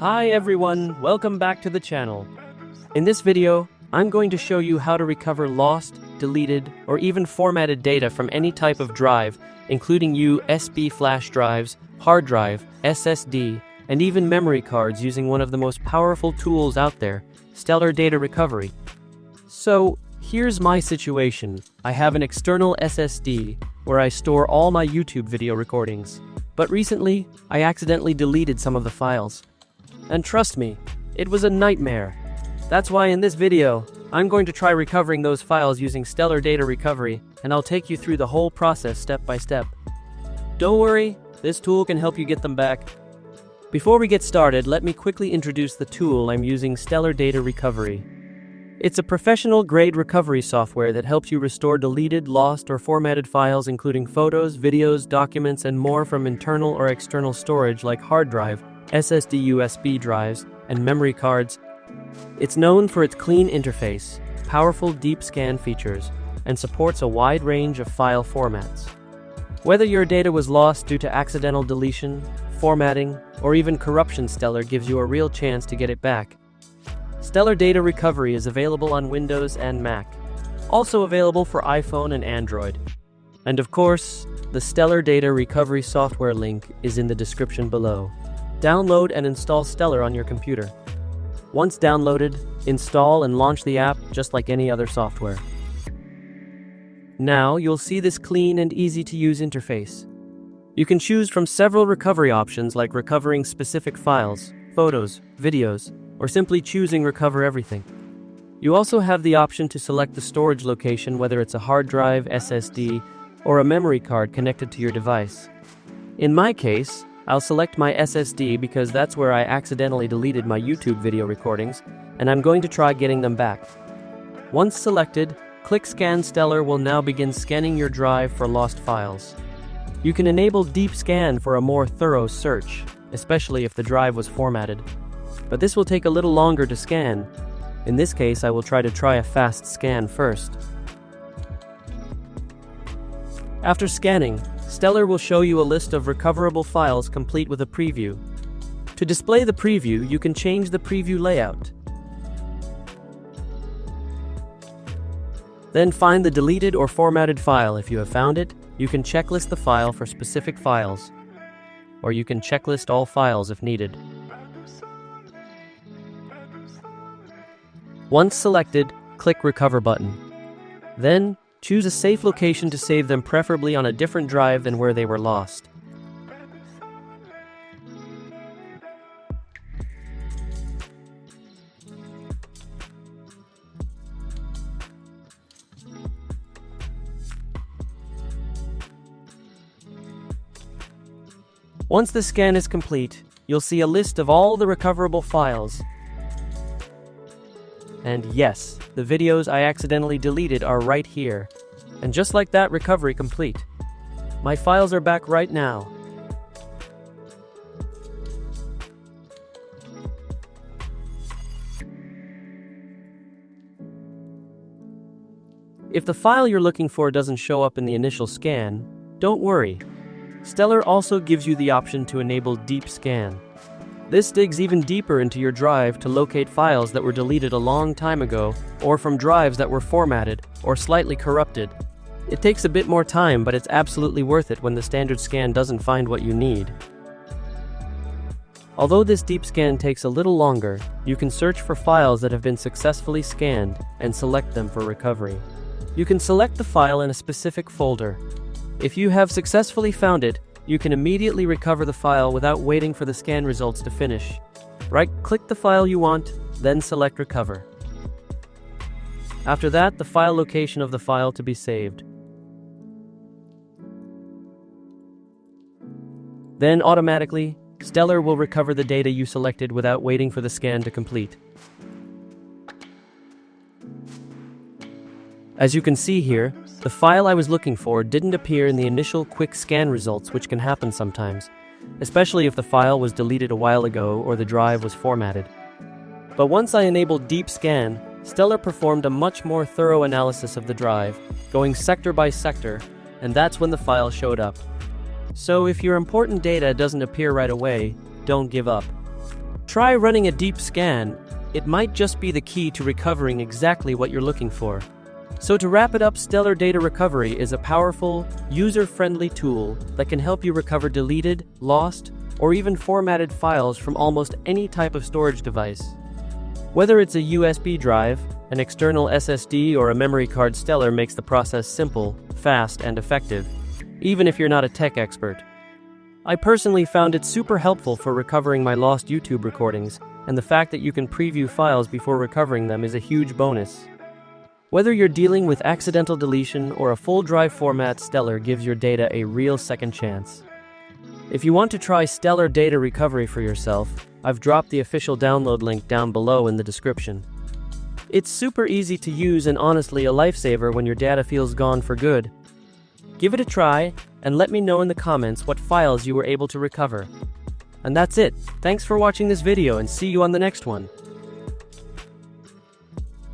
Hi everyone, welcome back to the channel. In this video, I'm going to show you how to recover lost, deleted, or even formatted data from any type of drive, including USB flash drives, hard drive, SSD, and even memory cards using one of the most powerful tools out there, Stellar Data Recovery. So, here's my situation. I have an external SSD where I store all my YouTube video recordings. But recently, I accidentally deleted some of the files. And trust me, it was a nightmare. That's why in this video, I'm going to try recovering those files using Stellar Data Recovery, and I'll take you through the whole process step by step. Don't worry, this tool can help you get them back. Before we get started, let me quickly introduce the tool I'm using, Stellar Data Recovery. It's a professional-grade recovery software that helps you restore deleted, lost, or formatted files including photos, videos, documents, and more from internal or external storage like hard drive, SSD USB drives, and memory cards. It's known for its clean interface, powerful deep scan features, and supports a wide range of file formats. Whether your data was lost due to accidental deletion, formatting, or even corruption, Stellar gives you a real chance to get it back. Stellar Data Recovery is available on Windows and Mac, also available for iPhone and Android. And of course, the Stellar Data Recovery software link is in the description below. Download and install Stellar on your computer. Once downloaded, install and launch the app just like any other software. Now you'll see this clean and easy-to-use interface. You can choose from several recovery options like recovering specific files, photos, videos, or simply choosing Recover Everything. You also have the option to select the storage location, whether it's a hard drive, SSD, or a memory card connected to your device. In my case, I'll select my SSD because that's where I accidentally deleted my YouTube video recordings, and I'm going to try getting them back. Once selected, click Scan. Stellar will now begin scanning your drive for lost files. You can enable Deep Scan for a more thorough search, especially if the drive was formatted. But this will take a little longer to scan. In this case, I will try a fast scan first. After scanning, Stellar will show you a list of recoverable files complete with a preview. To display the preview, you can change the preview layout. Then find the deleted or formatted file. If you have found it, you can checklist the file for specific files, or you can checklist all files if needed. Once selected, click Recover button. Then, choose a safe location to save them, preferably on a different drive than where they were lost. Once the scan is complete, you'll see a list of all the recoverable files. And yes, the videos I accidentally deleted are right here. And just like that, recovery complete. My files are back right now. If the file you're looking for doesn't show up in the initial scan, don't worry. Stellar also gives you the option to enable Deep Scan. This digs even deeper into your drive to locate files that were deleted a long time ago, or from drives that were formatted or slightly corrupted. It takes a bit more time, but it's absolutely worth it when the standard scan doesn't find what you need. Although this deep scan takes a little longer, you can search for files that have been successfully scanned and select them for recovery. You can select the file in a specific folder. If you have successfully found it, you can immediately recover the file without waiting for the scan results to finish. Right-click the file you want, then select Recover. After that, the file location of the file to be saved. Then automatically, Stellar will recover the data you selected without waiting for the scan to complete. As you can see here, the file I was looking for didn't appear in the initial quick scan results, which can happen sometimes, especially if the file was deleted a while ago or the drive was formatted. But once I enabled Deep Scan, Stellar performed a much more thorough analysis of the drive, going sector by sector, and that's when the file showed up. So if your important data doesn't appear right away, don't give up. Try running a deep scan. It might just be the key to recovering exactly what you're looking for. So to wrap it up, Stellar Data Recovery is a powerful, user-friendly tool that can help you recover deleted, lost, or even formatted files from almost any type of storage device. Whether it's a USB drive, an external SSD, or a memory card, Stellar makes the process simple, fast, and effective, even if you're not a tech expert. I personally found it super helpful for recovering my lost YouTube recordings, and the fact that you can preview files before recovering them is a huge bonus. Whether you're dealing with accidental deletion or a full drive format, Stellar gives your data a real second chance. If you want to try Stellar Data Recovery for yourself, I've dropped the official download link down below in the description. It's super easy to use and honestly a lifesaver when your data feels gone for good. Give it a try and let me know in the comments what files you were able to recover. And that's it. Thanks for watching this video and see you on the next one.